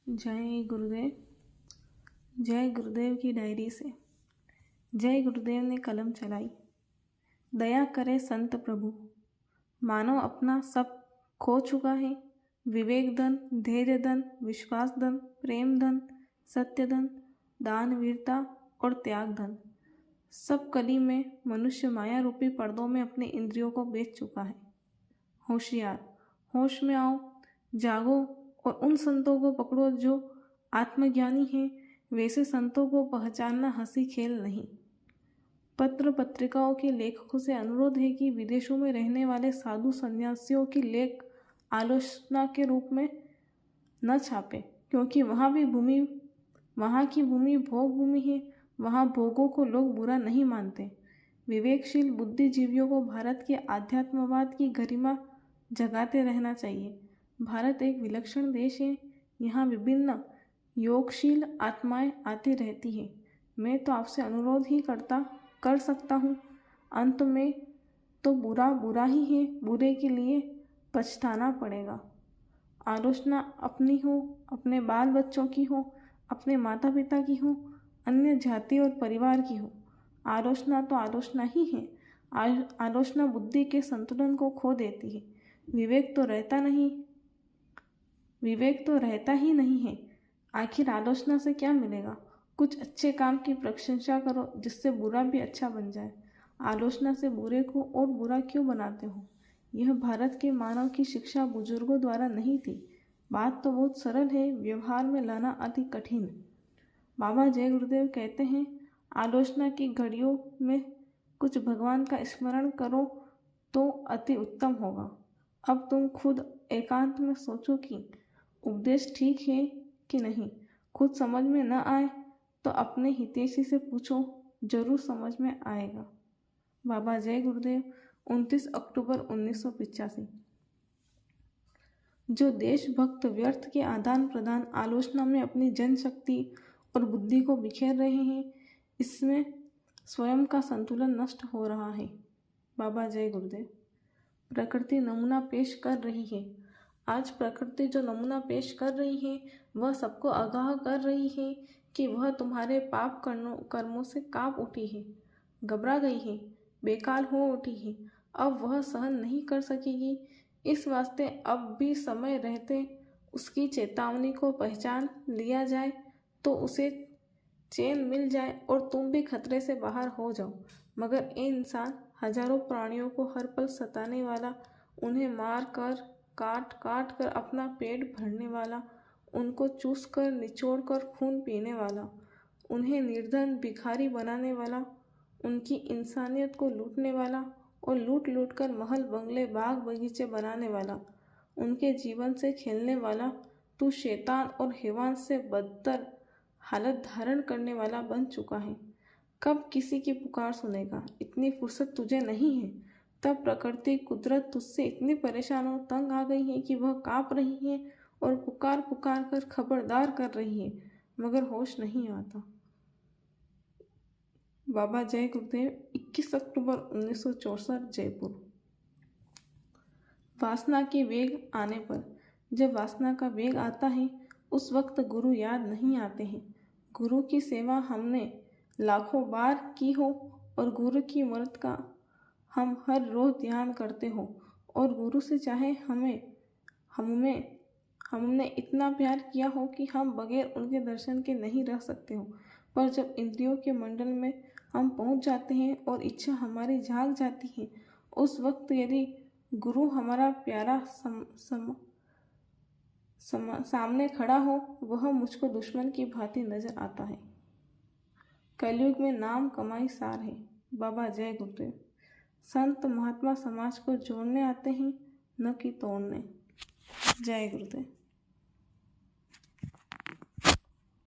जय गुरुदेव। जय गुरुदेव की डायरी से। जय गुरुदेव ने कलम चलाई। दया करे संत प्रभु, मानो अपना सब खो चुका है। विवेक धन, धैर्य धन, विश्वास धन, प्रेम धन, सत्य धन, दान, वीरता और त्याग धन, सब कली में मनुष्य माया रूपी पर्दों में अपने इंद्रियों को बेच चुका है। होशियार, होश में आओ, जागो और उन संतों को पकड़ो जो आत्मज्ञानी हैं। वैसे संतों को पहचानना हंसी खेल नहीं। पत्र पत्रिकाओं के लेखकों से अनुरोध है कि विदेशों में रहने वाले साधु सन्यासियों की लेख आलोचना के रूप में न छापे, क्योंकि वहाँ की भूमि भोग भूमि है। वहाँ भोगों को लोग बुरा नहीं मानते। विवेकशील बुद्धिजीवियों को भारत के आध्यात्मवाद की गरिमा जगाते रहना चाहिए। भारत एक विलक्षण देश है। यहाँ विभिन्न योगशील आत्माएं आती रहती हैं। मैं तो आपसे अनुरोध ही कर सकता हूँ। अंत में तो बुरा बुरा ही है, बुरे के लिए पछताना पड़ेगा। आलोचना अपनी हो, अपने बाल बच्चों की हो, अपने माता पिता की हो, अन्य जाति और परिवार की हो, आलोचना तो आलोचना ही है। आलोचना बुद्धि के संतुलन को खो देती है। विवेक तो रहता ही नहीं है। आखिर आलोचना से क्या मिलेगा? कुछ अच्छे काम की प्रशंसा करो जिससे बुरा भी अच्छा बन जाए। आलोचना से बुरे को और बुरा क्यों बनाते हो? यह भारत के मानव की शिक्षा बुजुर्गों द्वारा नहीं थी। बात तो बहुत सरल है, व्यवहार में लाना अति कठिन। बाबा जय गुरुदेव कहते हैं, आलोचना की घड़ियों में कुछ भगवान का स्मरण करो तो अति उत्तम होगा। अब तुम खुद एकांत में सोचो कि उपदेश ठीक है कि नहीं। खुद समझ में न आए तो अपने हितैषी से पूछो, जरूर समझ में आएगा। बाबा जय गुरुदेव, 29 अक्टूबर 1985। जो देशभक्त व्यर्थ के आदान प्रदान आलोचना में अपनी जनशक्ति और बुद्धि को बिखेर रहे हैं, इसमें स्वयं का संतुलन नष्ट हो रहा है। बाबा जय गुरुदेव। प्रकृति नमूना पेश कर रही है। आज प्रकृति जो नमूना पेश कर रही है, वह सबको आगाह कर रही है कि वह तुम्हारे पाप कर्मों से कांप उठी है, घबरा गई है, बेकाल हो उठी है। अब वह सहन नहीं कर सकेगी। इस वास्ते अब भी समय रहते उसकी चेतावनी को पहचान लिया जाए तो उसे चैन मिल जाए और तुम भी खतरे से बाहर हो जाओ। मगर ये इंसान हजारों प्राणियों को हर पल सताने वाला, उन्हें मार कर काट कर अपना पेट भरने वाला, उनको चूस कर निचोड़ कर खून पीने वाला, उन्हें निर्धन भिखारी बनाने वाला, उनकी इंसानियत को लूटने वाला और लूट कर महल बंगले बाग बगीचे बनाने वाला, उनके जीवन से खेलने वाला, तू शैतान और हैवान से बदतर हालत धारण करने वाला बन चुका है। कब किसी की पुकार सुनेगा? इतनी फुर्सत तुझे नहीं है। तब प्रकृति कुदरत तुझसे इतनी परेशान और तंग आ गई है कि वह काँप रही है और पुकार कर खबरदार कर रही है, मगर होश नहीं आता। बाबा जय गुरुदेव, 21 अक्टूबर 1964, जयपुर। वासना के वेग आने पर, जब वासना का वेग आता है उस वक्त गुरु याद नहीं आते हैं। गुरु की सेवा हमने लाखों बार की हो और गुरु की मूर्त का हम हर रोज ध्यान करते हो और गुरु से चाहे हमने इतना प्यार किया हो कि हम बगैर उनके दर्शन के नहीं रह सकते हो। पर जब इंद्रियों के मंडल में हम पहुंच जाते हैं और इच्छा हमारी जाग जाती है, उस वक्त यदि गुरु हमारा प्यारा सामने खड़ा हो, वह मुझको दुश्मन की भांति नजर आता है। कलयुग में नाम कमाई सार है। बाबा जय गुरुदेव। संत महात्मा समाज को जोड़ने आते हैं, न कि तोड़ने। जय गुरुदेव।